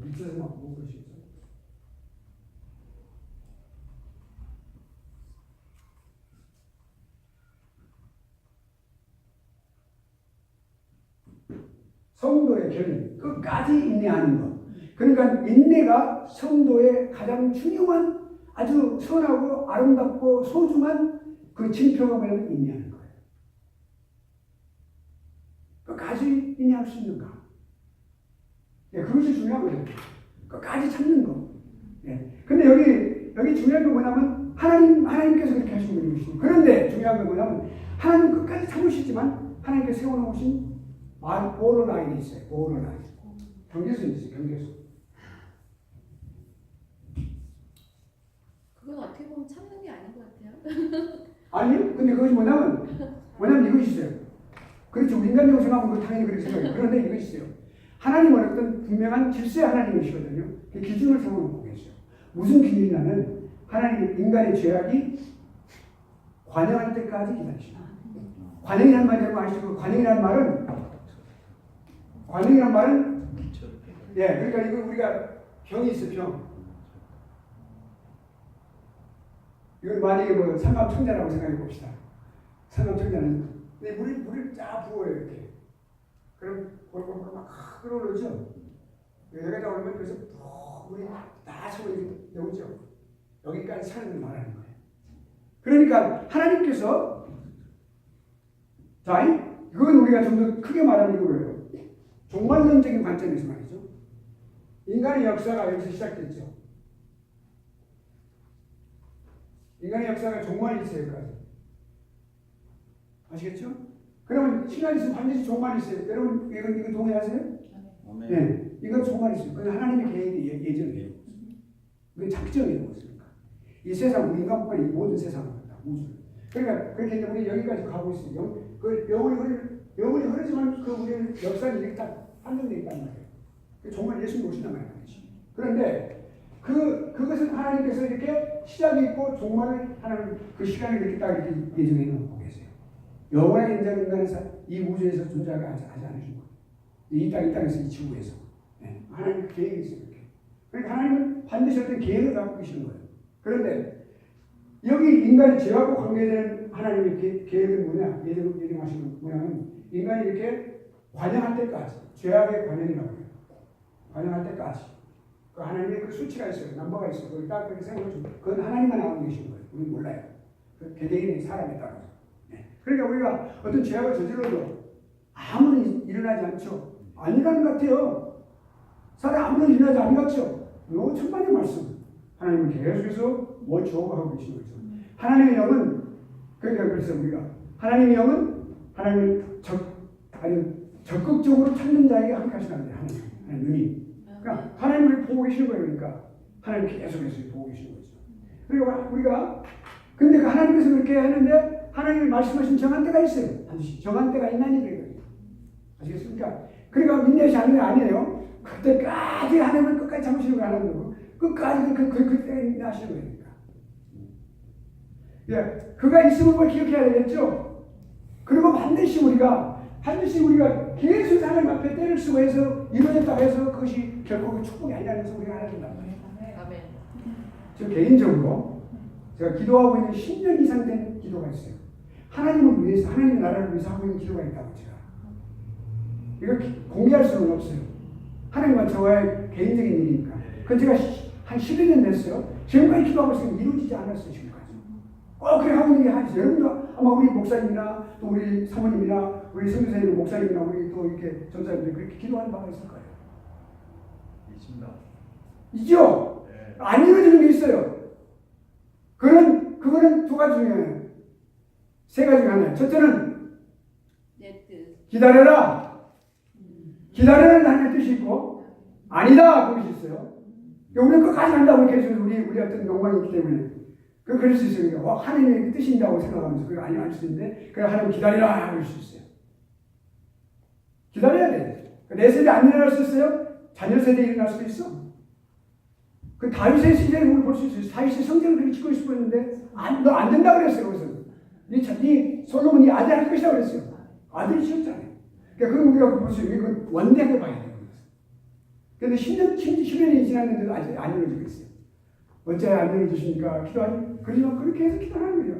Speaker 1: 밑에서 막 보고 계시죠? 성도의 견인, 끝까지 인내하는 것. 그러니까 인내가 성도의 가장 중요한 아주 선하고 아름답고 소중한 그 징표가 뭐냐면 인내하는 거예요. 끝까지 인내할 수 있는가? 네, 그것이 중요한 거예요. 끝까지 참는 거. 네. 근데 여기 중요한 건 뭐냐면 하나님께서 그렇게 하신 분이시죠. 그런데 중요한 건 뭐냐면 하나님 끝까지 참으시지만 하나님께서 세워놓으신 보러 라인이 있어요. 보러 라인. 경계선이 있어요. 경계선.
Speaker 2: 그건 어떻게 보면 참는 게 아닌 것 같아요.
Speaker 1: 아니요. 근데 그것이 뭐냐면 이것이 있어요. 그렇죠. 우리 인간적으로 생각하면 당연히 그렇게 생각해요. 그런데 이것이 있어요. 하나님은 어떤 분명한 질서의 하나님이시거든요. 그 기준을 세워놓고 계세요. 무슨 기준이냐면 하나님 인간의 죄악이 관영할 때까지 기다리십니다. 관영이라는 말이 여러분 아시죠? 관영이라는 말은 예, 그러니까 이거 우리가 병이 있어 병. 이건 만약에 뭐 상감청자라고 생각해 봅시다. 상감청자는 물을 쫙 부어요 이렇게. 그럼 골골골 막 끓어오르죠. 여기다 오르면 그래서 물이 다 차고 이렇게 나오죠. 여기까지 차는 걸 말하는 거예요. 그러니까 하나님께서 자, 이건 우리가 좀 더 크게 말하는 이거예요. 종말론적인 관점에서 말이죠. 인간의 역사가 여기서 시작됐죠. 인간의 역사가 종말이 있어요, 여기까지. 아시겠죠? 그러면 시간이 있으면 반드시 종말이 있어요. 여러분, 이거 동의하세요?
Speaker 3: 아멘.
Speaker 1: 네. 이건 종말이 있어요. 그건 하나님의 계획이 예정이에요. 그게 작정이에요. 그렇습니까? 이 세상, 우리 인간뿐만 아니라 이 모든 세상을 다 우주. 그러니까, 그렇게 이제 우리 여기까지 가고 있어요. 영원히 흐르지만 그 우리의 역사는 이렇게 딱 한정되어 있단 말이에요. 정말 예수님 오신단 말이에요. 그런데 그것은 하나님께서 이렇게 시작이 있고 종말을 하나님 그 시간을 이렇게 딱 이렇게 예정해 놓고 계세요. 영원한 인간은 이 우주에서 존재하게 하지 않으신 거예요. 이 땅에서 이 지구에서. 네. 하나님 계획이 있어요. 이렇게. 그러니까 하나님은 반드시 어떤 계획을 갖고 계시는 거예요. 그런데 여기 인간이 죄하고 관계되는 하나님의 계획은 뭐냐? 예정하시는 뭐냐면 인간이 이렇게 관영할 때까지 죄악의 관영이라고 해요. 관영할 때까지 그 하나님의 그 수치가 있어요. 넘버가 있어요. 그걸 딱 그렇게 생각해 주면 그건 하나님만 알고 계신 거예요. 우리는 몰라요. 그 개개인의 사람에 따라서. 네. 그러니까 우리가 어떤 죄악을 저질러도 아무런 일어나지 않죠. 안 일어나는 것 같아요. 사람 아무런 일어나지 않는 것 같죠. 너무 천만의 말씀. 하나님은 계속해서 뭘 주어하고 계신 거죠. 하나님의 영은 그러니까 그래서 우리가 하나님의 영은 하나님을 적극적으로 찾는 자에게 함께 하시는 거예요. 하나님 눈이. 그러니까 하나님을 보고 계시는 거예요. 그러니까 하나님 계속해서 보고 계시는 거죠. 그리고 우리가 근데 그 하나님께서 그렇게 하는데 하나님이 말씀하신 정한 때가 있어요. 반드시 정한 때가 있나니 그래요. 아시겠습니까? 그러니까 인내시 하는 게 아니에요. 그때까지 하나님은 끝까지 참으시는 거 하는 거고 끝까지 그때가 인내하시는 거니까. 예, 그가 있음을 뭘 기억해야 되겠죠. 그리고 반드시 우리가 계속 하나님 앞에 때를 쓰고 해서 이루어졌다고 해서 그것이 결코 축복이 아니라는 것을 우리가 알아야 된단 말이에요.
Speaker 2: 아멘.
Speaker 1: 저 개인적으로 제가 기도하고 있는 10년 이상 된 기도가 있어요. 하나님을 위해서, 하나님의 나라를 위해서 하고 있는 기도가 있다고 제가. 이거 공개할 수는 없어요. 하나님과 저와의 개인적인 일이니까. 그건 제가 한 11년 됐어요. 지금까지 기도하고 있으면 이루어지지 않았어요, 지금까지. 그래 하고 있는 게 하지. 여러분도 아마 우리 목사님이나 또 우리 사모님이나 우리 선교사님 목사님이나 우리 또 이렇게 전사님들 그렇게 기도하는 바가 있을 거예요.
Speaker 3: 있습니다.
Speaker 1: 있죠?
Speaker 3: 네.
Speaker 1: 안 이루어지는 게 있어요. 그거는 두 가지 중에 세 가지 중에 하나예요. 첫째는
Speaker 2: 내 뜻.
Speaker 1: 기다려라. 기다려라는 하나님의 뜻이 있고 아니다 그것이 있어요. 우리는 끝까지 한다고 계속 우리 어떤 욕망이 있기 때문에 그럴 수 있어요. 하나님의 뜻인다고 생각하면서 그걸 아닐 수 있는데 그걸 하나님 기다리라 그럴 수 있어요. 기다려야 돼. 내 세대 안 일어날 수 있어요. 자녀 세대 일어날 수도 있어. 그 다윗의 시대를 볼 수 있어요. 다윗이 성전을 그렇게 짓고 싶어 했는데 너 안 된다 그랬어요. 거기서 네 솔로몬이 아들 할 것이라고 그랬어요. 아들이 지었잖아요. 그러니까 그건 우리가 볼 수 있어요. 이건 원대하게 봐야 돼요. 그런데 10년이 지났는데도 아직 안 이루어지고 있어요. 어째 안 이루어지십니까? 기도하니? 그러지만 그렇게 해서 기도하는 거예요.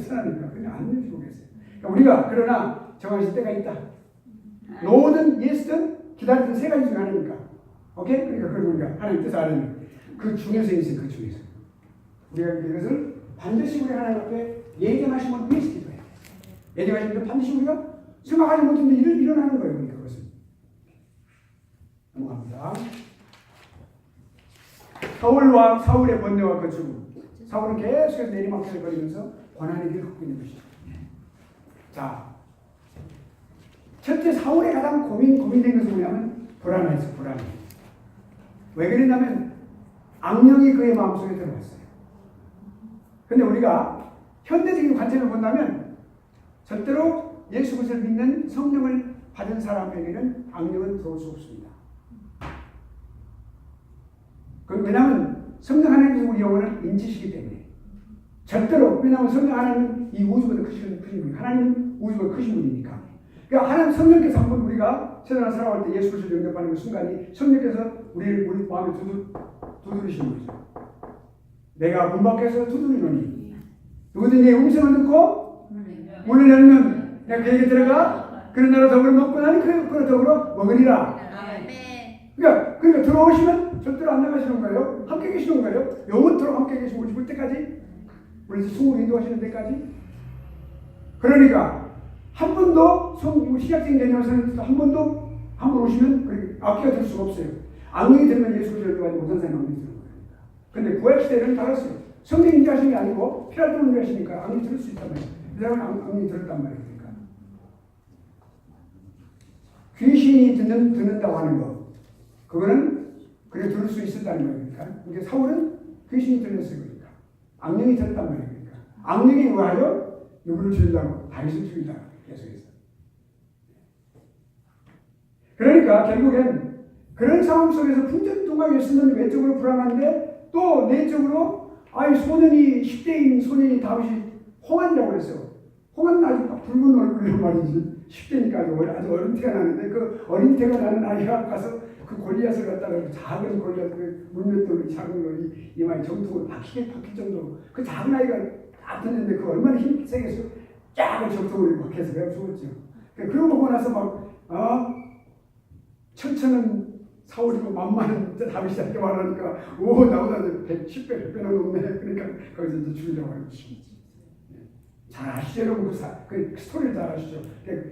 Speaker 1: 선하니까. 그냥 안 이루어지고 계세요. 그러니까 우리가 그러나 정하실 때가 있다. 노든 예스든 기다리던 세 가지 중에 하나니까. 오케이? 그러니까 그걸 우리가 하나님 뜻을 아는 그 중에서 있어요. 그 중에서. 우리가 이것을 반드시 우리 하나님 앞에 예정하신 걸 위해서 기도해야 돼요. 예정하신 걸 반드시 우리가 생각하지 못했는데 일어나는 거예요. 그러니까 그것은. 넘어갑니다. 사울과 사울의 번뇌와 그 죽음. 사울은 계속해서 내리막길을 걸으면서 고난의 길을 걷고 있는 것이죠. 자, 첫째 사울의 가장 고민된 것은 뭐냐면 불안해서 불안. 왜 그랬냐면 악령이 그의 마음속에 들어왔어요. 근데 우리가 현대적인 관점을 본다면 절대로 예수 그리스도를 믿는 성령을 받은 사람에게는 악령은 들어올 수 없습니다. 왜냐하면 성령 하나님께서 우리 영혼을 인치시기 때문에 절대로 왜냐하면 성령 하나님은 이 우주보다 크신 분이니까 하나님 우주보다 크신 분이니까 그러니까 하나님 성령께서 한번 우리가 세상을 살아갈 때 예수 그리스도를 영접하는 그 순간이 성령께서 우리 마음에 두드리시는 거죠. 내가 문 밖에서 두드리노니 누구든지 내 음성을 듣고 문을 열면 내가 그에게 들어가 그런 나라 더불어 먹고 나니 그 더불어 먹으리라. 그러니까 들어오시면 절대로 안 나가시는 거예요. 함께 계시는 거예요. 영원토록 함께 계시고 죽을 때까지. 우리 승을 인도하시는 데까지. 그러니까 한 번도 신약적인 개념에서는 한 번도 한 번 오시면 악기가 될 수가 없어요. 악령이 들면 예수를 전도하지 못한 사람이 악령이 드는 거예요. 근데 부활시대는 달랐어요. 성령 인도하시는 게 아니고 피라도 인도하시니까 악령이 들을 수 있단 말이에요. 그 사람은 악령이 들었단 말이에요. 귀신이 듣는다고 하는 거, 그거는 그래 들을 수 있었다는 거니까. 이게 사울은 귀신이 들렸어요. 그러니까 악령이 들었단 말이에요. 그러니까 악령에 의하여 누구를 죽이려고? 다윗을 죽이려고 계속해서. 그러니까 결국엔 그런 상황 속에서 풍전등하게 쓰는 외적으로 불안한데 또 내적으로 소년이 10대인 소년이 다윗이 홍한이라고 그랬어요. 홍한은 아주 붉은 얼굴이란 말이지. 10대니까 아주 어린 태가 나는데 그 어린 태가 나는 아이가 가서 그 골리앗을 갖다가 작은 골리앗 그 물맷돌로 작은 거 이마에 정통으로 박힐 정도로 그 작은 아이가 딱 듣는데 그 얼마나 힘 세겠어. 쫙 정통으로 박혀서 내가 죽었죠. 그러고 보고 나서 막 천천은 사울이고 만만은 다윗이 이렇게 말하니까 나보다 10배, 100배나 높네. 그러니까 거기서 이제 죽이려고 하는 것이지. 잘 아시죠, 여러분? 그 스토리를 잘 아시죠?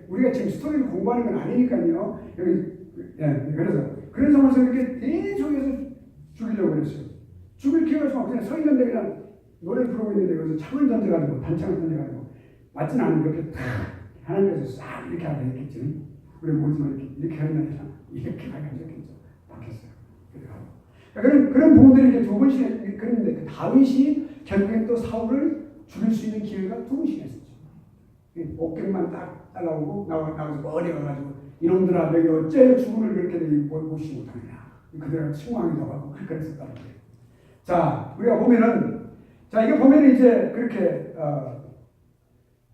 Speaker 1: 우리가 지금 스토리를 공부하는 건 아니니까요. 그래서 그런 상황에서 이렇게 계속해서 죽이려고 그랬어요. 죽일 기회가 좀 그냥 서 있는데 그냥 노래 부르고 있는데 그래서 창을 던져가지고 단창을 던져가지고 맞진 않은데 이렇게 하나님께서 싹 이렇게 하게 했겠지. 우리 모르지만 이렇게 하는 날 이렇게 하게 하셨겠죠. 바뀌었어요. 그런 부분들이 이제 두 번씩 그랬는데 그 다윗이 결국엔 또 사울을 죽일 수 있는 기회가 두 번씩 있었죠. 옥경만 딱 따라오고 나와서 머리 가가지고 이놈들아 내가 어째 죽음을 그렇게 모시지 못하느냐. 그들은 칭왕이라고 하고 그랬었다는 거예요. 자, 우리가 보면은 이거 보면은 이제 그렇게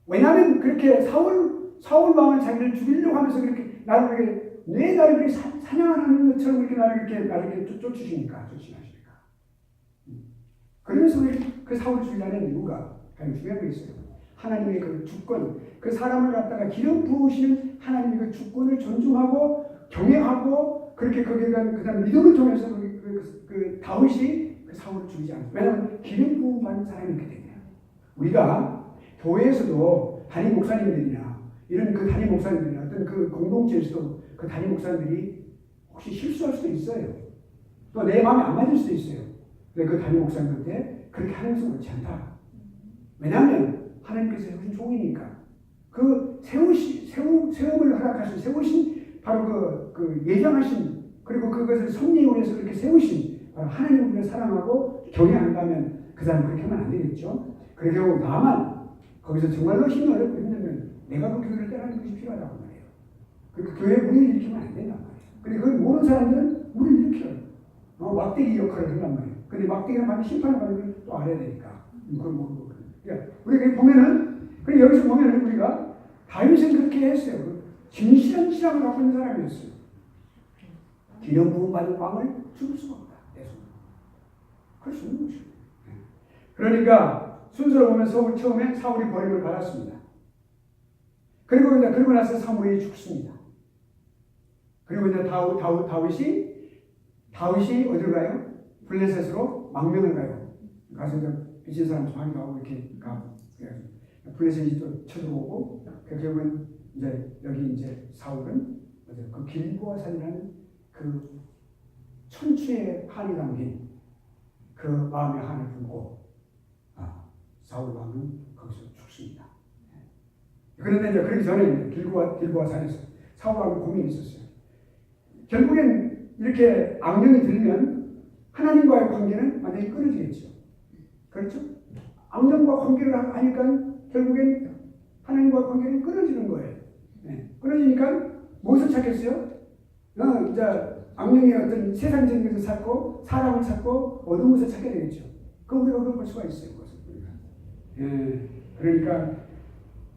Speaker 1: 왜냐하면 그렇게 사울 왕은 자기를 죽이려고 하면서 그렇게 나를 그렇게 사냥하는 것처럼 이렇게 나를 이렇게 쫓으시니까. 그러면서 그 사울을 죽이려는 이유가 가장 중요한 게 있어요. 하나님의 그 주권, 그 사람을 갖다가 기름 부으시는 하나님의 그 주권을 존중하고 경외하고 그렇게 그다음 믿음을 통해서 그 다윗이 그 사울을 죽이지 않아요. 왜냐하면 기름 부음 받는 사람이 이렇게 되냐. 우리가 교회에서도 담임 목사님들이나 이런 그 담임 목사님들이나 어떤 그 공동체에서도 그 담임 목사님들이 혹시 실수할 수도 있어요. 또 내 마음에 안 맞을 수도 있어요. 근데 그 담임 목사님한테 그렇게 하는 것은 옳지 않다. 왜냐하면 하나님께서 세우신 종이니까 그 세움을 허락하신 세우신 바로 그 예정하신 그리고 그것을 섭리에 위해서 그렇게 세우신 하나님을 우리가 사랑하고 경외한다면 그 사람 그렇게 하면 안 되겠죠. 그래서 다만 거기서 정말로 힘이 어렵고 힘들면 내가 그 교회를 떠나는 것이 필요하다고 말해요. 그 교회 무리를 일으키면 안 된단 말이에요. 근데 그걸 모르는 사람들은 무리를 일으켜요. 막대기 역할을 한단 말이에요. 근데 막대기는 반드시 심판을 받는 걸 또 알아야 되니까. 그걸 모르고. 그러니까 우리가 보면은, 그리고 여기서 보면은 우리가 다윗은 그렇게 했어요. 진실한 신앙을 갖고 있는 사람이었어요. 기름 부음 받은 왕을 죽일 수가 없다. 그럴 수 있는 것이죠. 그러니까 순서로 보면 처음에 사울이 버림을 받았습니다. 그리고 이제 그러고 나서 사무엘이 죽습니다. 그리고 이제 다윗이 어디로 가요? 블레셋으로 망명을 가요. 가서 이제 미친 사람 방해하고 이렇게 가고 블레셋이 또 쳐들어오고 결국은 이제 여기 이제 사울은 그 길보아 산이라는 그 천추의 한이 담긴 그 마음의 한을 품고 사울 왕은 거기서 죽습니다. 그런데 이제 그러기 전에 길보아 산에서 사울 왕은 고민이 있었어요. 결국엔 이렇게 악령이 들면 하나님과의 관계는 완전히 끊어지겠죠. 그렇죠? 악령과 관계를 하니까 결국엔 하나님과의 관계는 끊어지는 거예요. 끊어지니까 무엇을 찾겠어요? 이제 악령의 어떤 세상적인 것을 찾고 사람을 찾고 어두운 것을 찾게 되겠죠. 우리가 그걸 볼 수가 있어요. 그러니까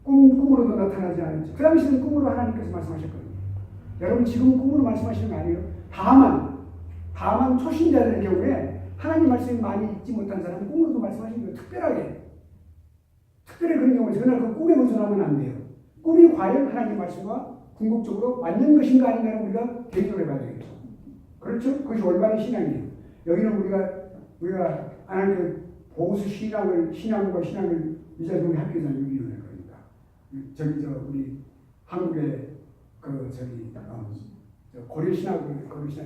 Speaker 1: 꿈으로도 나타나지 않았죠. 그 당시에는 꿈으로 하나님께서 말씀하셨거든요. 여러분 지금 꿈으로 말씀하시는 거 아니에요? 다만 초신자들의 경우에 하나님 말씀이 많이 잊지 못한 사람은 꿈으로도 말씀하시는 거예요. 특별히 그런 경우에 그날 그 꿈에 의존하면 안 돼요. 꿈이 과연 하나님 말씀과 궁극적으로 맞는 것인가 아닌가를 우리가 대입을 해봐야 되겠죠. 그렇죠? 그것이 올바른 신앙이에요. 여기는 우리가 하나님의 보수 신앙과 신앙을 이제 우리 학교에서 유리하는 거니까. 우리 한국의 고려 신학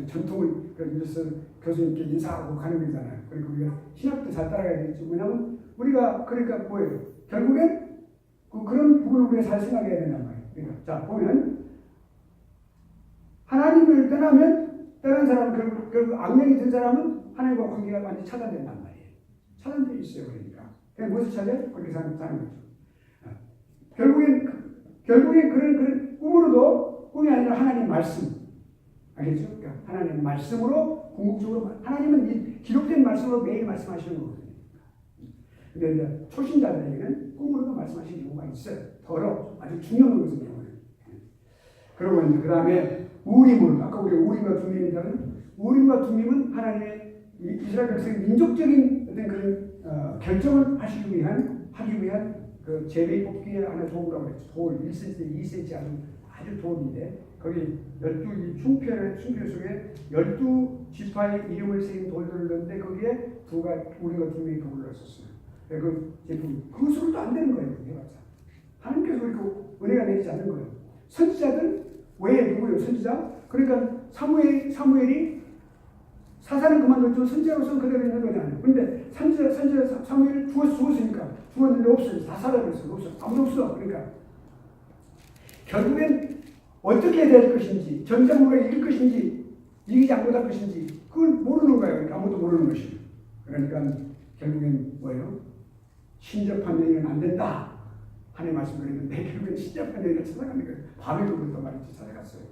Speaker 1: 전통을 그래서 교수님께 인사하고 가는 거잖아요. 그러니까 우리가 신학도 잘 따라가야겠죠. 왜냐하면 우리가 그러니까 뭐예요? 결국엔 그런 부분을 우리가 잘 생각해야 된단 말이에요. 그러니까 자 보면 하나님을 떠난 사람 결국 악명이 든 사람은 하나님과 관계가 완전히 차단된단 말이에요. 차단되어 있어요. 그러니까 그냥 무엇을 찾아요? 그렇게 사는 거죠. 결국엔 그런 꿈으로도 꿈이 아니라 하나님 말씀. 알겠죠? 그러니까 하나님 말씀으로 궁극적으로 하나님은 이 기록된 말씀으로 매일 말씀하시는 거거든요. 근데 이제 초신자들에게는 꿈으로도 말씀하시는 경우가 있어요. 더러 아주 중요한 것은 경우는. 그리고 이제 그 다음에 우림으로 아까 우리 우림과 둠밈이라는 우림과 둠밈은 하나님의 이스라엘 백성의 민족적인 어떤 그런 결정을 하기 위한 그 제비 뽑기에 하나 도구라고 그랬죠. 돌 1cm, 2cm 아주 돌인데 거기 12 충표 속에 12지파의 이름을 새긴 돌들을 넣는데 거기에 우리가 두 명이 돌을 넣었어요. 그 제품 그것으로도 안 되는 거예요. 해봤자 하나님께서 그렇게 은혜가 내리지 않는 거예요. 선지자들 왜 누구예요? 선지자? 그러니까 사무엘이 사사는 그만뒀죠. 선지자로서는 그대로 있는 거잖아요. 그런데 선지자 사무엘이 죽었는데 없어요. 다 살아버렸어요. 없어. 아무도 없어. 그러니까 결국엔 어떻게 될 것인지, 전쟁으로 이길 것인지, 이기지 못할 것인지, 그걸 모르는 거예요. 그러니까 아무도 모르는 것이에요. 그러니까 결국엔 뭐예요? 신접한 여인은 안 된다. 하나님 말씀 그랬는데 결국엔 신접한 여인을 찾아가는 거예요. 밤에 그부터 말이지 찾아갔어요.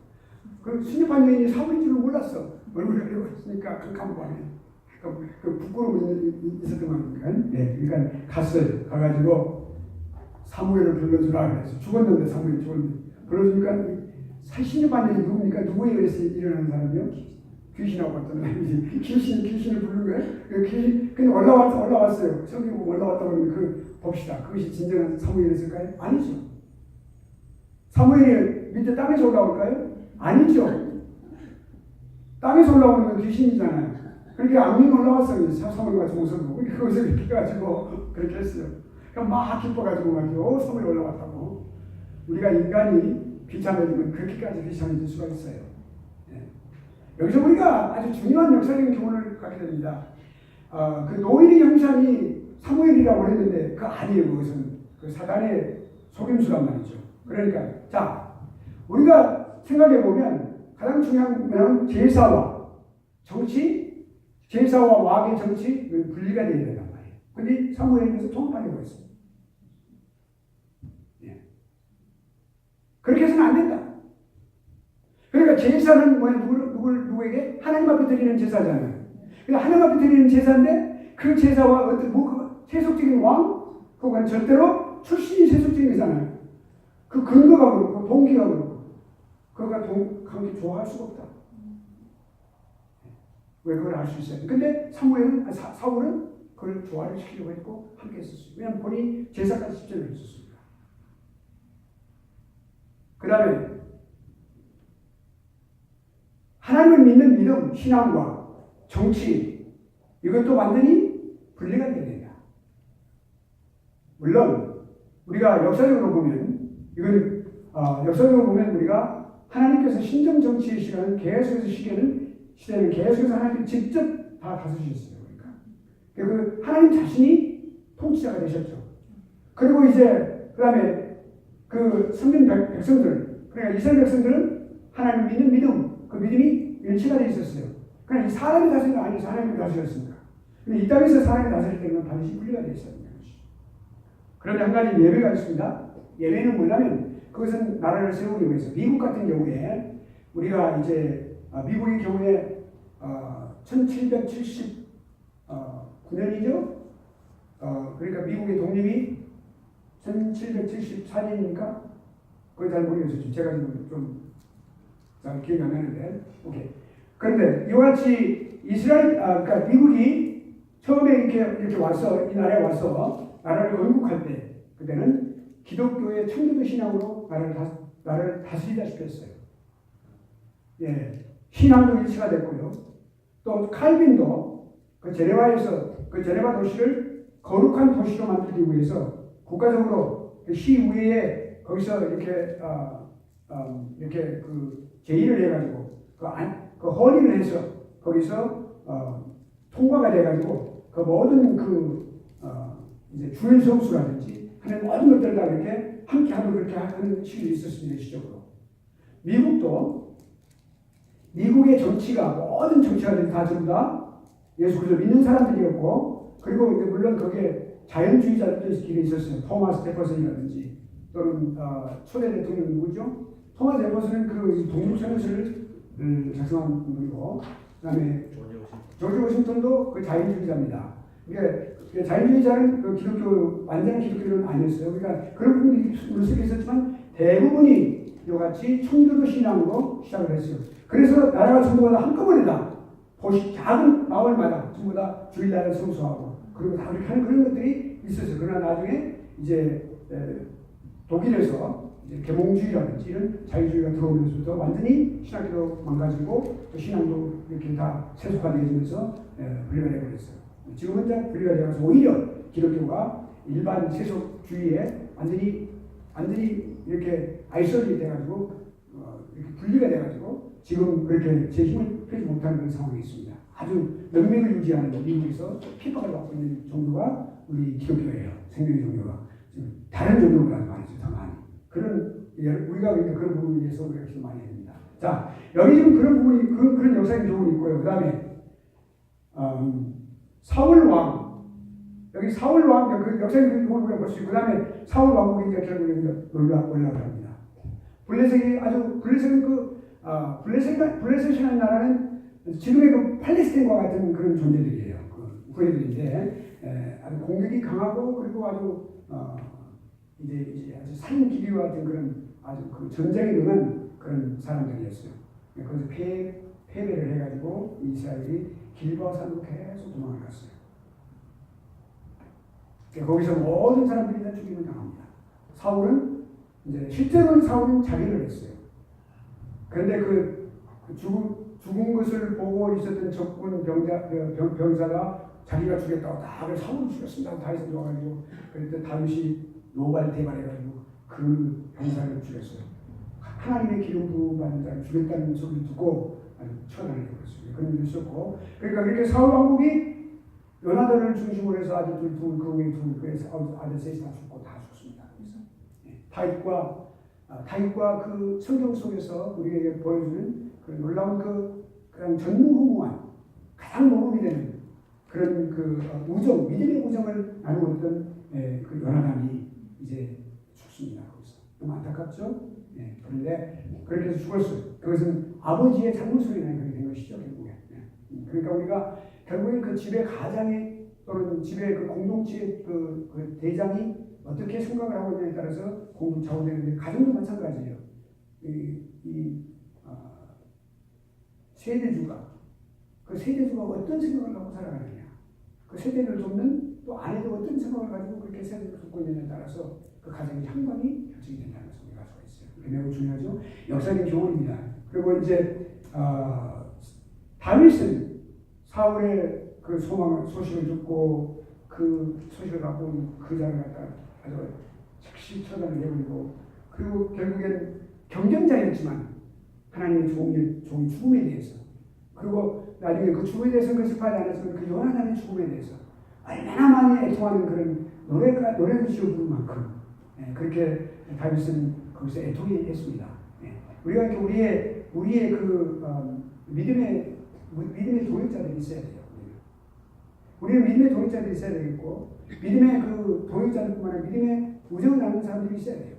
Speaker 1: 그 신접한 여인이 사울인 줄을 몰랐어. 얼굴을 가리고 있으니까 극한 밤에. 그 부끄러움이 있었던 겁니까? 네, 그러니까 갔어요. 가가지고 사무엘을 불러주라 그래서 죽었는데 사무엘이 죽었는데 불러주니까 신접한 여인이 누굽니까? 누구에 의해서 일어나는 사람이요? 귀신하고 왔던 사람이지. 귀신을 부른 거예요? 그냥 올라왔어요. 성경 올라왔다고 하면 봅시다. 그것이 진정한 사무엘이었을까요? 아니죠. 사무엘이 밑에 땅에서 올라올까요? 아니죠. 땅에서 올라오는 건 귀신이잖아요. 그러니까 악령이 올라왔어요. 사무엘과 종서도. 거기서 이렇게 가지고 그렇게 했어요. 그럼 막 기뻐가지고 말이죠. 사무엘이 올라왔다고. 우리가 인간이 비참해지면 그렇게까지 비참해질 수가 있어요. 여기서 우리가 아주 중요한 역사적인 교훈을 갖게 됩니다. 그 노인의 형상이 사무엘이라고 했는데 그 아니에요. 그것은 그 사단의 속임수란 말이죠. 그러니까 자 우리가 생각해 보면 가장 중요한 건 제사와 정치, 제사와 왕의 정치 분리가 되어야 된단 말이에요. 근데 사무엘에서 통합하려고 했어요. 그렇게 해서는 안 된다. 그러니까 제사는 뭐야? 누구에게? 하나님 앞에 드리는 제사잖아요. 그러니까 하나님 앞에 드리는 제사인데 그 제사와 어떤 세속적인 왕? 그건 절대로 출신이 세속적인 거잖아요. 그 근거가 그렇고 동기가 그렇고 그거가 관계 좋아할 수가 없다. 왜 그걸 알 수 있어요? 근데 사울은 그걸 조화를 시키려고 했고 함께 했었어요. 왜냐하면 본인이 제사까지 집전을 했었으니까. 그 다음에 하나님을 믿는 믿음, 신앙과 정치 이것도 완전히 분리가 되어야 된다. 물론 우리가 역사적으로 보면 이건 역사적으로 보면 우리가 하나님께서 신정 정치의 시대는 계속해서 하나님께서 직접 다 다스리셨어요. 그러니까 그 하나님 자신이 통치자가 되셨죠. 그리고 이제 그 다음에 그 성경 백성들 그러니까 이스라엘 백성들은 하나님 믿는 믿음 그 믿음이 일치가 되어 있었어요. 그러니까 사람이 다스린 거 아니어서 하나님이 다스렸습니다. 근데 이 땅에서 사람이 다스릴 때는 반드시 분리가 되어 있어야 됩니다. 그런데 한 가지 예외가 있습니다. 예외는 뭐냐면 그것은 나라를 세우기 위해서 미국 같은 경우에 우리가 이제 미국의 경우에 1779년이죠. 그러니까 미국의 독립이 1774년이니까 그걸 잘 모르겠어요. 제가 지금 좀 잘 기억이 안 나는데 오케이. 그런데 이와 같이 그러니까 미국이 처음에 이렇게 와서 이 나라에 와서 나라를 건국할 때 그때는 기독교의 청교도 신앙으로 나라를 다스리다시피 했어요. 예, 신앙도 일치가 됐고요. 또 칼빈도 그 제네바 도시를 거룩한 도시로 만들기 위해서 국가적으로 그 시의회에 거기서 이렇게 이렇게 그 제의를 해가지고 그 헌의를 해서 거기서 통과가 돼가지고 그 모든 이제 주일 성수라든지 하는 모든 것들 다 이렇게 함께 하고 그렇게 하는 시기도 있었습니다. 시적으로. 미국의 정치가 모든 정치가들이 다 전부 다 예수 그리스도 믿는 사람들이었고, 그리고 이제 물론 거기에 자연주의자들도 있었어요. 토마스 제퍼슨이라든지 또는 초대 대통령 누구죠? 토마스 제퍼슨은 그 동물선언서를 작성한 분이고, 그다음에 조지 워싱턴도 그 자연주의자입니다. 그러니까 자연주의자는 그 기독교 완전한 기독교는 아니었어요. 그러니까 그런 분들이 물론 있었지만 대부분이 이같이 청교도 신앙으로 시작을 했어요. 그래서 나라가 전부 다 한꺼번에 다 작은 마을마다 전부 다 주일날을 성수하고 그리고 다 그렇게 하는 그런 것들이 있었어요. 그러나 나중에 이제 독일에서 이제 계몽주의라든지 이런 자유주의가 들어오면서부터 완전히 신학교도 망가지고 또 신앙도 이렇게 다 세속화되면서 분리가 되어버렸어요. 지금은 이제 분리가 되어서 오히려 기독교가 일반 세속주의에 완전히 이렇게 아이솔이 돼가지고 이렇게 분리가 돼가지고 지금 그렇게 제 힘을 펴지 못하는 그런 상황이 있습니다. 아주 명맥을 유지하는 미국에서 핍박을 받고 있는 종교가 우리 기독교예요. 생명의 종교가 지금 다른 종교보다는 말이죠, 더 많이. 우리가 그러니까 그런 부분에 대해서 우리가 기도 많이 해야 됩니다. 자, 여기 지금 그런 부분이 그런 역사적인 부분이 있고요. 그다음에 사울 왕. 여기 사울 왕, 그 역사적인 부분을 우리가 볼 수 있고, 그 다음에 사울 왕국이 이제 결국 올라갑니다. 블레셋은 블레셋이라는 나라는 지금의 그 팔레스타인과 같은 그런 존재들이에요. 그 후예들인데, 아주 공격이 강하고, 그리고 아주, 이제 아주 산기류와 같은 그런 아주 그 전쟁에 능한 그런 사람들이었어요. 그래서 패배를 해가지고 이스라엘이 길보아산으로 계속 도망을 갔어요. 거기서 모든 사람들이 다 죽임을 당합니다. 실제로는 사울은 자기를 했어요. 그런데 그 죽은 것을 보고 있었던 적군 병사가 자기가 죽였다고 다 사울을 죽였습니다. 다윗을 죽여가지고 그랬더니 다윗이 노발대발해가지고 그 병사를 죽였어요. 하나님의 기름 부음 받는 자를 죽였다는 소리를 듣고 아주 처단을 해버렸어요. 그런 일이 있었고, 그러니까 그렇게 사울 왕국이 요나단을 중심으로 해서 아들 그래서 아들 셋이 다 죽고 다 죽습니다. 그래서 다윗과 그 성경 속에서 우리에게 보여주는 그 놀라운 그냥 전무후무한 가장 모범이 되는 그런 우정, 믿음의 우정을 나누었던 그 요나단이 이제 죽습니다. 거기서 너무 안타깝죠? 그런데 그렇게 해서 죽었어요. 그것은 아버지의 잘못으로 인해 그렇게 된 것이죠, 결국에. 그러니까 우리가 결국엔 그 집의 가장이 또는 집의 그 공동체의 그 대장이 어떻게 생각을 하고 있냐에 따라서 공동 좌우되는데, 가정도 마찬가지예요. 세대주가 어떤 생각을 갖고 살아가느냐, 그 세대를 돕는 또 아내도 어떤 생각을 가지고 그렇게 세대를 돕고 있느냐에 따라서 그 가정의 향방이 결정이 된다는 것을 우리가 알 수가 있어요. 그게 매우 중요하죠. 역사적인 교훈입니다. 그리고 이제 다윗은 사울의 그 소식을 듣고 그 소식을 갖고 온 그 자를 갖다 아주 즉시 처단을 해버리고, 그리고 결국엔 경쟁자였지만 하나님의 종이 죽음에 대해서, 그리고 나중에 그 죽음에 대해서 그 슬퍼하지 않았으면 그 요나단의 죽음에 대해서 얼마나 많이 애통하는 그런 노래를 지어 부를 만큼 그렇게 다윗은 거기서 애통했습니다. 우리가 이렇게 우리의 그 믿음의 동역자들이 있어야 돼요. 우리는 믿음의 동역자들이 있어야 되겠고, 믿음의 그 동역자들뿐만 아니라 믿음의 우정을 나누는 사람들이 있어야 돼요.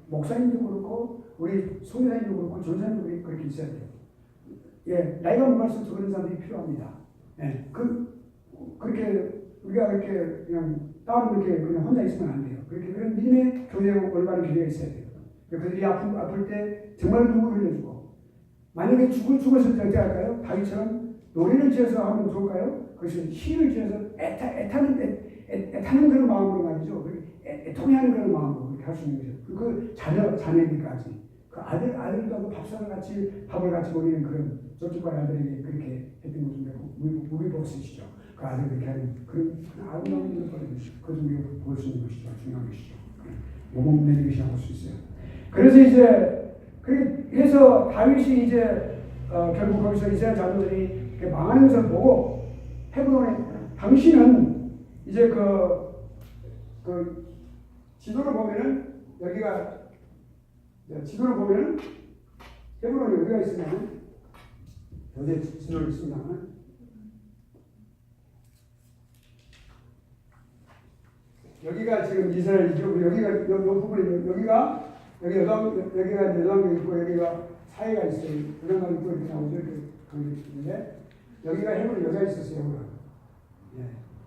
Speaker 1: 목사님도 그렇고, 우리 소유사님도 그렇고, 전사님도 그렇게 있어야 돼요. 나이가 먹을수록 그런 사람들이 필요합니다. 그렇게 우리가 그렇게 그냥 따로 그렇게 그냥 혼자 있으면 안 돼요. 그렇게 그런 믿음의 교회와 올바른 교회가 있어야 돼요. 그들이 아플 때 정말 눈물을 흘려주고, 만약에 죽었을 때 어떻게 할까요? 다윗처럼 노래를 지어서 하면 좋을까요? 그것은 시를 지어서 애타는 그런 마음으로 말이죠. 애통해하는 그런 마음으로 그렇게 할 수 있는 거죠. 그 자녀들까지 그 아들도 밥상을 같이 밥을 같이 먹이는 그런 쪽집관 아들에게 그렇게 했던 것인데 무비보스시죠. 그 아들 그렇게 하는 그런 아름다운 일을 벌이는 그것도 우리가 볼 수 있는 것이죠. 중요한 것이죠. 모범된 것이라고 할 수 있어요. 그래서 이제 그래서 다윗이 이제 결국 거기서 이스라엘 자손들이 망하는 것을 보고 헤브론에 당신은 이제 그 지도를 보면은 여기가 지도를 보면은 헤브론이 어디가 있으면 어제 지도를 있습니다만 여기가 지금 이스라엘이죠. 여기가 이 부분이 여기가 여당도 있고 여기가 사이가 있어요. 여당도 있고 이렇게 나오죠. 이렇게 있는데 여기가 헤브론 여기가 있었어요. 예.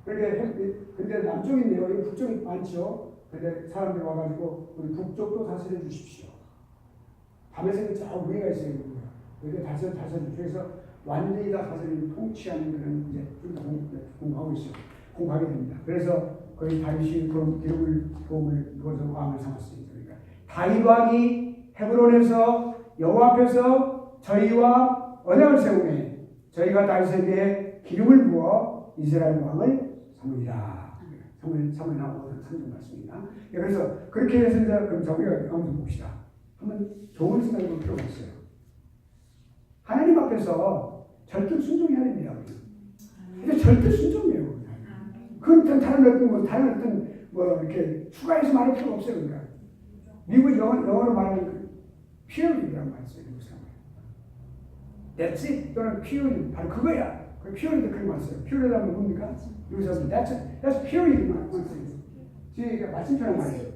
Speaker 1: 근데 남쪽이 있네요. 여기 북쪽이 많죠. 근데 사람들이 와가지고 우리 북쪽도 다스려 주십시오. 밤에 새는 저 위에가 있어요. 여기 다스려 그래서 완전히 다 다스리는 통치하는 그런 이제 공부하고 있어요. 공부하게 됩니다. 그래서 거기 다윗이 그런 기록을 도움을 누워서 왕을 삼았습니다. 그러니까 다윗 왕이 헤브론에서 여호와 앞에서 저희와 언약을 세우매 저희가 다윗에게 기름을 부어 이스라엘 왕을 삼으리라. 삼으리라고 성경 말씀입니다. 그래서 그렇게 해서 이제 그럼 우리가 한번 봅시다. 한번 좋은 생각해 볼 필요가 있어요. 하나님 앞에서 절대 순종해야 됩니다. 근데 절대 순종이에요. 그건 다른 어떤 뭐 이렇게 추가해서 말할 필요가 없어요. 그러니까 미국 영어로 말하는 purely라는 말이 있어요. That's it 또는 purely 바로 그거야. 그 purely도 그런 말 써요. purely라는 건 뭡니까? 여기서 that's purely 말 써요. 뒤에 맞춤표란 말이에요.